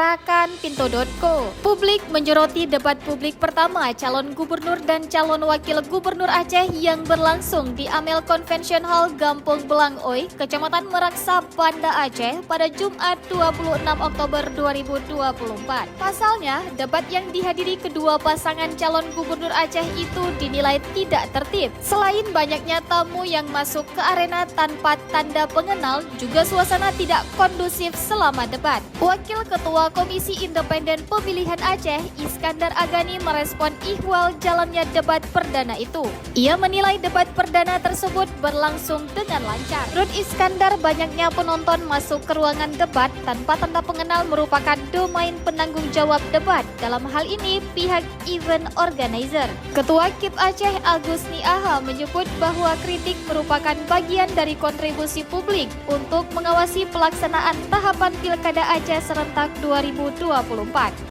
Gerakan.pintu.co. Publik menyoroti debat publik pertama calon gubernur dan calon wakil gubernur Aceh yang berlangsung di Amel Convention Hall Gampung Belang Oi, Kecamatan Meraksa, Banda Aceh pada Jumat 26 Oktober 2024. Pasalnya, debat yang dihadiri kedua pasangan calon gubernur Aceh itu dinilai tidak tertib. Selain banyaknya tamu yang masuk ke arena tanpa tanda pengenal, juga suasana tidak kondusif selama debat. Wakil Ketua Komisi Independen Pemilihan Aceh, Iskandar Agani, merespon ihwal jalannya debat perdana itu. Ia menilai debat perdana tersebut berlangsung dengan lancar. Menurut Iskandar, banyaknya penonton masuk ke ruangan debat tanpa tanda pengenal merupakan domain penanggung jawab debat. Dalam hal ini, pihak event organizer. Ketua KIP Aceh, Agusni Aha, menyebut bahwa kritik merupakan bagian dari kontribusi publik untuk mengawasi pelaksanaan tahapan Pilkada Aceh serentak 2024.